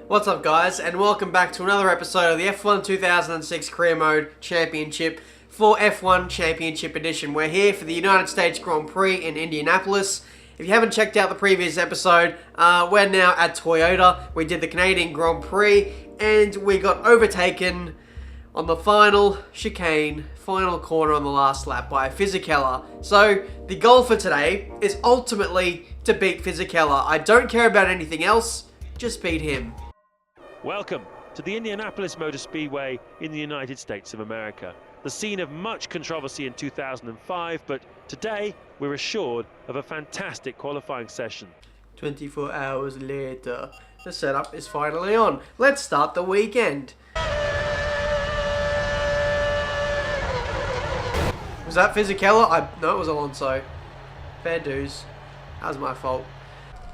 What's up guys, and welcome back to another episode of the F1 2006 Career Mode Championship for F1 Championship Edition. We're here for the United States Grand Prix in Indianapolis. If you haven't checked out the previous episode, we're now at Toyota. We did the Canadian Grand Prix and we got overtaken on the final chicane, final corner on the last lap by Fisichella. So the goal for today is ultimately to beat Fisichella. I don't care about anything else, just beat him. Welcome to the Indianapolis Motor Speedway in the United States of America. The scene of much controversy in 2005, but today we're assured of a fantastic qualifying session. 24 hours later, the setup is finally on. Let's start the weekend. Was that Fisichella? No, it was Alonso. Fair dues. That was my fault.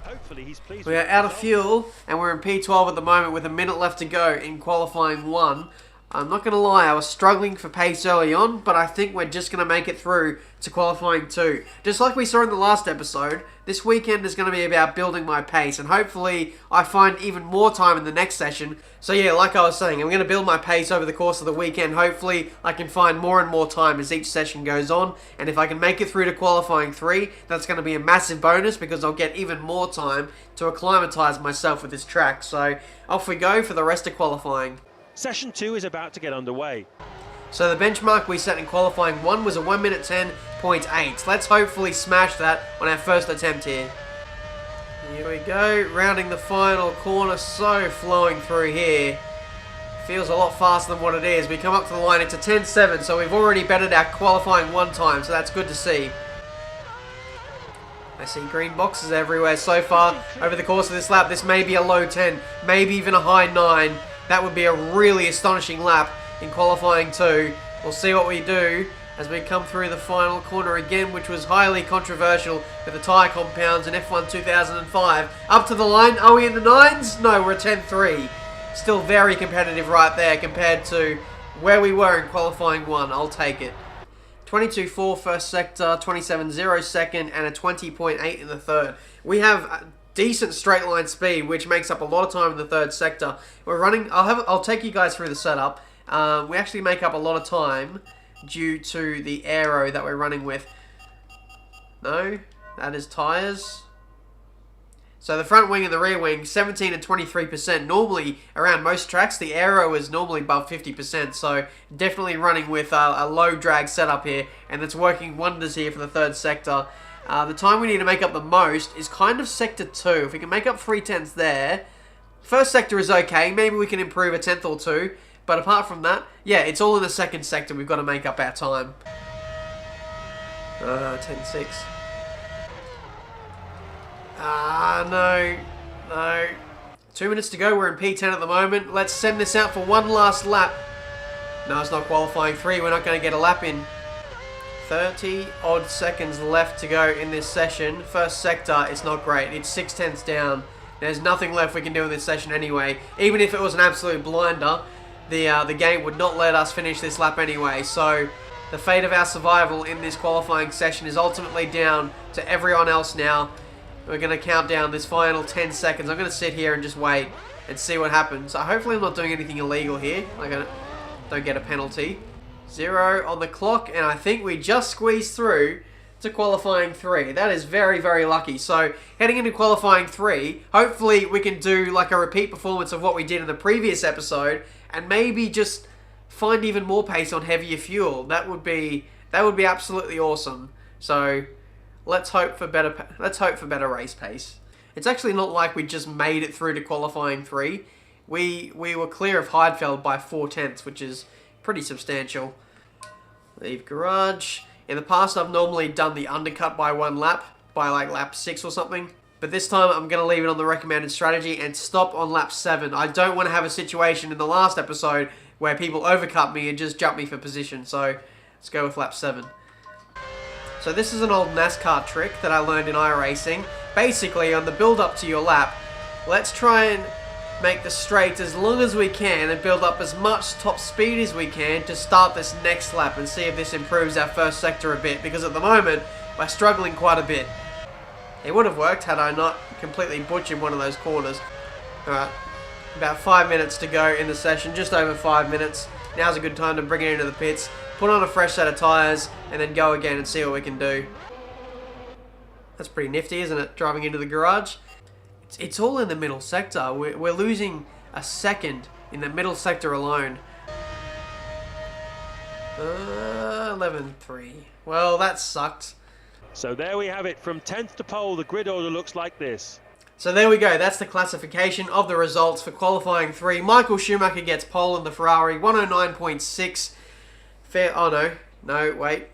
Hopefully he's pleased. We are out of fuel and we're in P12 at the moment with a minute left to go in qualifying 1. I'm not going to lie, I was struggling for pace early on, but I think we're just going to make it through to qualifying 2. Just like we saw in the last episode, this weekend is going to be about building my pace, and hopefully I find even more time in the next session. So yeah, like I was saying, I'm going to build my pace over the course of the weekend. Hopefully I can find more and more time as each session goes on, and if I can make it through to qualifying 3, that's going to be a massive bonus because I'll get even more time to acclimatise myself with this track. So off we go for the rest of qualifying. Session 2 is about to get underway. So the benchmark we set in qualifying 1 was a 1 minute 10.8. Let's hopefully smash that on our first attempt here. Here we go, rounding the final corner, so flowing through here. Feels a lot faster than what it is. We come up to the line, it's a 10.7, so we've already bettered our qualifying 1 time, so that's good to see. I see green boxes everywhere so far over the course of this lap. This may be a low 10, maybe even a high 9. That would be a really astonishing lap in qualifying 2. We'll see what we do as we come through the final corner again, which was highly controversial with the tyre compounds in F1 2005. Up to the line, are we in the 9s? No, we're a 10.3. Still very competitive right there compared to where we were in qualifying 1. I'll take it. 22.4 first sector, 27.0 second, and a 20.8 in the third. We have decent straight line speed, which makes up a lot of time in the third sector. We're running. I'll take you guys through the setup. We actually make up a lot of time due to the aero that we're running with. No, that is tires. So the front wing and the rear wing, 17 and 23%. Normally, around most tracks, the aero is normally above 50%. So definitely running with a low drag setup here, and it's working wonders here for the third sector. The time we need to make up the most is kind of sector 2. If we can make up 3/10 there, first sector is okay. Maybe we can improve a 10th or 2. But apart from that, yeah, it's all in the second sector. We've got to make up our time. 10.6. No. 2 minutes to go. We're in P10 at the moment. Let's send this out for one last lap. No, it's not qualifying 3. We're not going to get a lap in. 30 odd seconds left to go in this session. First sector, it's not great. It's 6/10 down. There's nothing left we can do in this session anyway. Even if it was an absolute blinder, the game would not let us finish this lap anyway. So the fate of our survival in this qualifying session is ultimately down to everyone else now. We're going to count down this final 10 seconds. I'm going to sit here and just wait and see what happens. So hopefully I'm not doing anything illegal here. I don't get a penalty. 0 on the clock, and I think we just squeezed through to qualifying 3. That is very, very lucky. So heading into qualifying 3, hopefully we can do like a repeat performance of what we did in the previous episode, and maybe just find even more pace on heavier fuel. That would be absolutely awesome. So let's hope for better race pace. It's actually not like we just made it through to qualifying 3. We were clear of Heidfeld by 4/10, which is pretty substantial. Leave garage. In the past, I've normally done the undercut by 1 lap, by like lap 6 or something. But this time, I'm going to leave it on the recommended strategy and stop on lap 7. I don't want to have a situation in the last episode where people overcut me and just jump me for position. So let's go with lap 7. So this is an old NASCAR trick that I learned in iRacing. Basically, on the build up to your lap, let's try and make the straight as long as we can and build up as much top speed as we can to start this next lap and see if this improves our first sector a bit, because at the moment we're struggling quite a bit. It would have worked had I not completely butchered one of those corners. Alright, About 5 minutes to go in the session, just over 5 minutes. Now's a good time to bring it into the pits, put on a fresh set of tyres, and then go again and see what we can do. That's pretty nifty, isn't it? Driving into the garage. It's all in the middle sector. We're losing a second in the middle sector alone. 11.3. Well, that sucked. So there we have it. From 10th to pole, the grid order looks like this. So there we go. That's the classification of the results for qualifying 3. Michael Schumacher gets pole in the Ferrari, 109.6. Fair. Oh no. No, wait.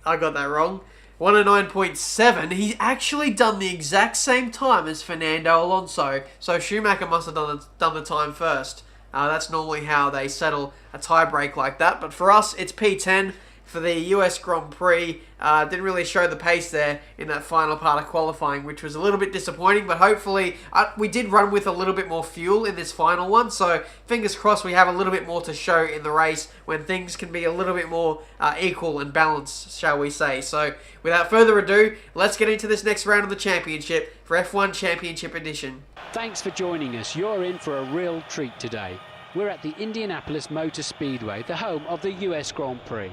I got that wrong. 109.7. He's actually done the exact same time as Fernando Alonso. So Schumacher must have done the time first. That's normally how they settle a tie break like that. But for us, it's P10 for the US Grand Prix. Didn't really show the pace there in that final part of qualifying, which was a little bit disappointing. But hopefully, we did run with a little bit more fuel in this final one. So fingers crossed we have a little bit more to show in the race when things can be a little bit more equal and balanced, shall we say. So without further ado, let's get into this next round of the championship for F1 Championship Edition. Thanks for joining us. You're in for a real treat today. We're at the Indianapolis Motor Speedway, the home of the US Grand Prix.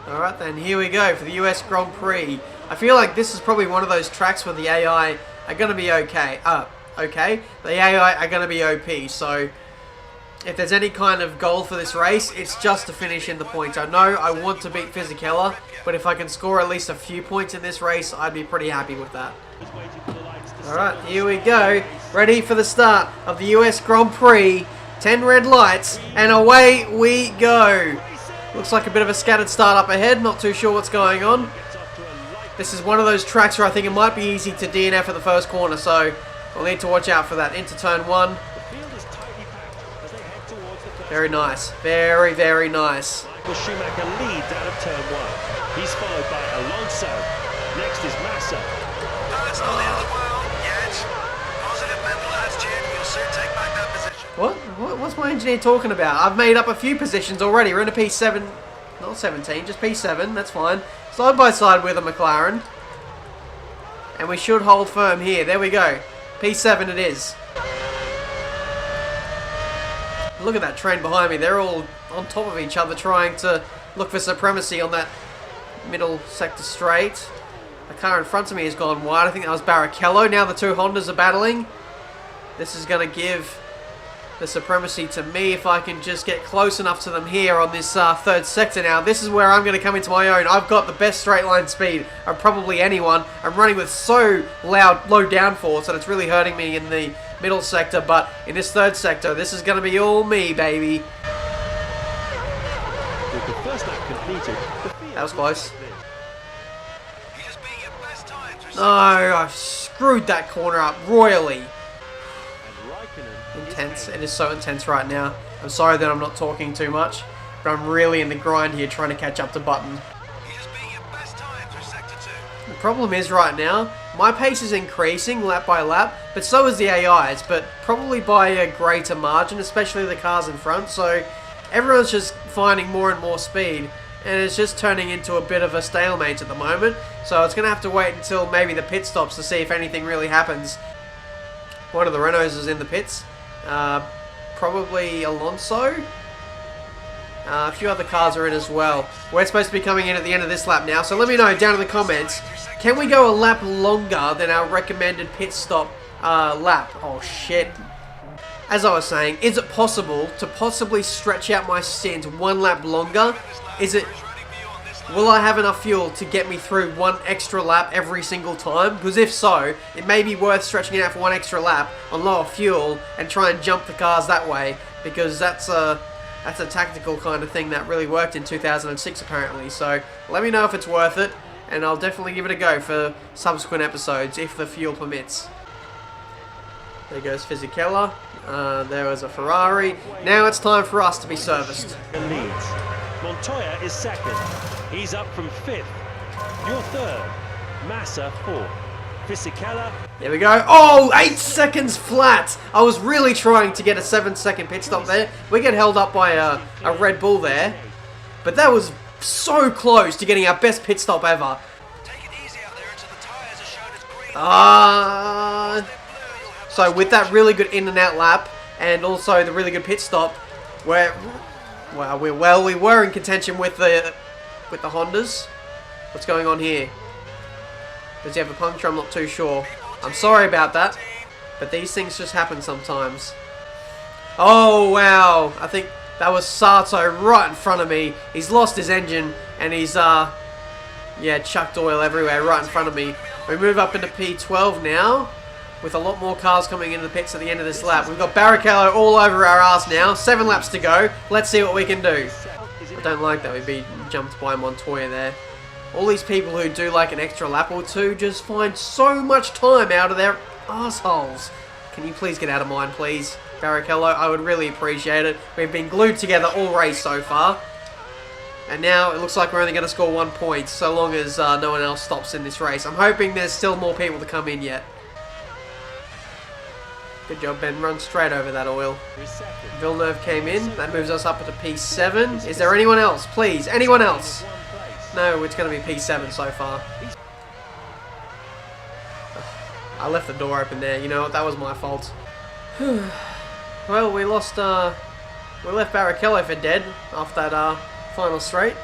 Alright then, here we go for the US Grand Prix. I feel like this is probably one of those tracks where the AI are going to be okay. The AI are going to be OP, so if there's any kind of goal for this race, it's just to finish in the points. I know I want to beat Fisichella, but if I can score at least a few points in this race, I'd be pretty happy with that. Alright, here we go. Ready for the start of the US Grand Prix. 10 red lights, and away we go. Looks like a bit of a scattered start up ahead. Not too sure what's going on. This is one of those tracks where I think it might be easy to DNF at the first corner, so we'll need to watch out for that. Into turn 1. Very nice. Very, very nice. Michael Schumacher leads out of turn 1. He's followed by Alonso. Next is Massa. It's not the end of the world yet. Positive mental attitude, you'll soon take back that position. What's my engineer talking about? I've made up a few positions already. We're in a P7, not 17, just P7. That's fine. Side by side with a McLaren. And we should hold firm here. There we go. P7 it is. Look at that train behind me. They're all on top of each other trying to look for supremacy on that middle sector straight. The car in front of me has gone wide. I think that was Barrichello. Now the two Hondas are battling. This is going to give the supremacy to me if I can just get close enough to them here on this third sector now. This is where I'm going to come into my own. I've got the best straight line speed of probably anyone. I'm running with so low downforce that it's really hurting me in the middle sector, but in this third sector, this is going to be all me, baby. With the first lap completed, that was close. No, I screwed that corner up royally. Intense. It is so intense right now. I'm sorry that I'm not talking too much, but I'm really in the grind here trying to catch up to Button. The problem is right now, my pace is increasing lap by lap, but so is the AI's, but probably by a greater margin, especially the cars in front, so everyone's just finding more and more speed, and it's just turning into a bit of a stalemate at the moment, so it's going to have to wait until maybe the pit stops to see if anything really happens. One of the Renaults is in the pits. Probably Alonso. A few other cars are in as well. We're supposed to be coming in at the end of this lap now, so let me know down in the comments. Can we go a lap longer than our recommended pit stop lap? Oh shit. As I was saying, is it possible to possibly stretch out my stint one lap longer? Will I have enough fuel to get me through one extra lap every single time? Because if so, it may be worth stretching it out for one extra lap on lower fuel and try and jump the cars that way, because that's a tactical kind of thing that really worked in 2006 apparently. So let me know if it's worth it, and I'll definitely give it a go for subsequent episodes if the fuel permits. There goes Fisichella. There was a Ferrari. Now it's time for us to be serviced. Leads. Montoya is second. He's up from 5th. You're 3rd. Massa 4th. Fisichella. There we go. Oh, 8 seconds flat. I was really trying to get a 7-second pit stop there. We get held up by a Red Bull there. But that was so close to getting our best pit stop ever. So with that really good in and out lap, and also the really good pit stop, we were in contention with the Hondas. What's going on here? Does he have a puncture? I'm not too sure. I'm sorry about that, but these things just happen sometimes. Oh wow! I think that was Sato right in front of me. He's lost his engine and he's yeah, chucked oil everywhere right in front of me. We move up into P12 now, with a lot more cars coming into the pits at the end of this lap. We've got Barrichello all over our ass now. 7 laps to go. Let's see what we can do. I don't like that we've been jumped by Montoya there. All these people who do like an extra lap or two just find so much time out of their assholes. Can you please get out of mine, please? Barrichello, I would really appreciate it. We've been glued together all race so far. And now it looks like we're only going to score 1 point so long as no one else stops in this race. I'm hoping there's still more people to come in yet. Good job, Ben. Run straight over that oil. Villeneuve came in. That moves us up to P7. Is there anyone else? Please, anyone else? No, it's going to be P7 so far. I left the door open there. You know what? That was my fault. Well, we left Barrichello for dead after that final straight.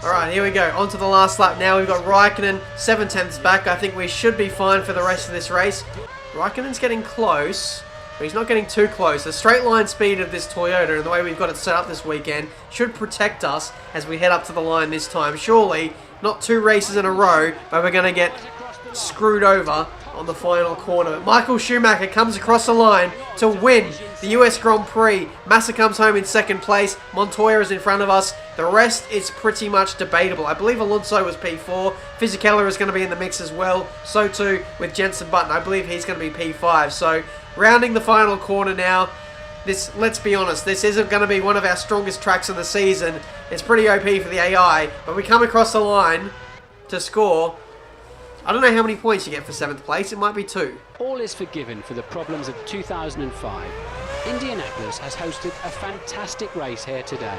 Alright, here we go. On to the last lap now. We've got Raikkonen 7/10 back. I think we should be fine for the rest of this race. Raikkonen's getting close, but he's not getting too close. The straight line speed of this Toyota and the way we've got it set up this weekend should protect us as we head up to the line this time. Surely, not 2 races in a row, but we're going to get screwed over on the final corner. Michael Schumacher comes across the line to win the US Grand Prix. Massa comes home in 2nd place. Montoya is in front of us. The rest is pretty much debatable. I believe Alonso was P4. Fisichella is going to be in the mix as well. So too with Jenson Button. I believe he's going to be P5. So rounding the final corner now. Let's be honest, this isn't going to be one of our strongest tracks in the season. It's pretty OP for the AI, but we come across the line to score. I don't know how many points you get for 7th place. It might be 2. All is forgiven for the problems of 2005. Indianapolis has hosted a fantastic race here today.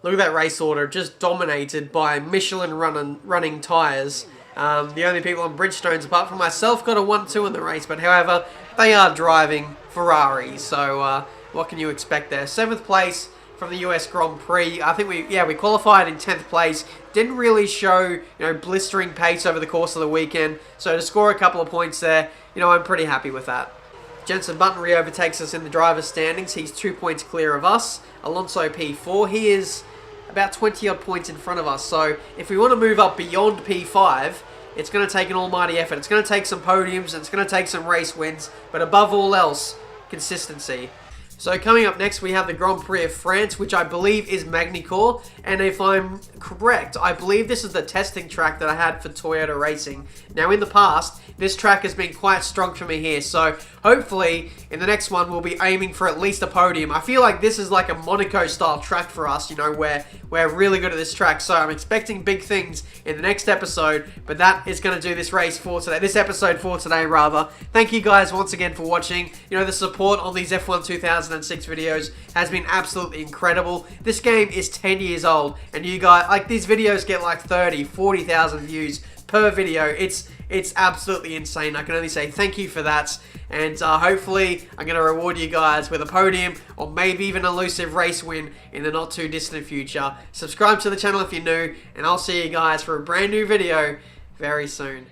Look at that race order, just dominated by Michelin running tyres. The only people on Bridgestones, apart from myself, got a 1-2 in the race. But however, they are driving Ferraris, so what can you expect there? 7th place from the US Grand Prix. I think we qualified in 10th place. Didn't really show, blistering pace over the course of the weekend. So to score a couple of points there, I'm pretty happy with that. Jenson Button re-overtakes us in the driver's standings. He's 2 points clear of us. Alonso P4. He is about 20 odd points in front of us. So if we want to move up beyond P5, it's going to take an almighty effort. It's going to take some podiums and it's going to take some race wins. But above all else, consistency. So coming up next, we have the Grand Prix of France, which I believe is Magny-Cours. And if I'm correct, I believe this is the testing track that I had for Toyota Racing. Now, in the past, this track has been quite strong for me here. So hopefully, in the next one, we'll be aiming for at least a podium. I feel like this is like a Monaco-style track for us, where we're really good at this track. So I'm expecting big things in the next episode. But that is going to do this race for today. This episode for today, rather. Thank you guys once again for watching. The support on these F1 2006 videos has been absolutely incredible. This game is 10 years old. And you guys, these videos get like 30, 40,000 views per video. It's absolutely insane. I can only say thank you for that. And hopefully I'm going to reward you guys with a podium or maybe even an elusive race win in the not too distant future. Subscribe to the channel if you're new. And I'll see you guys for a brand new video very soon.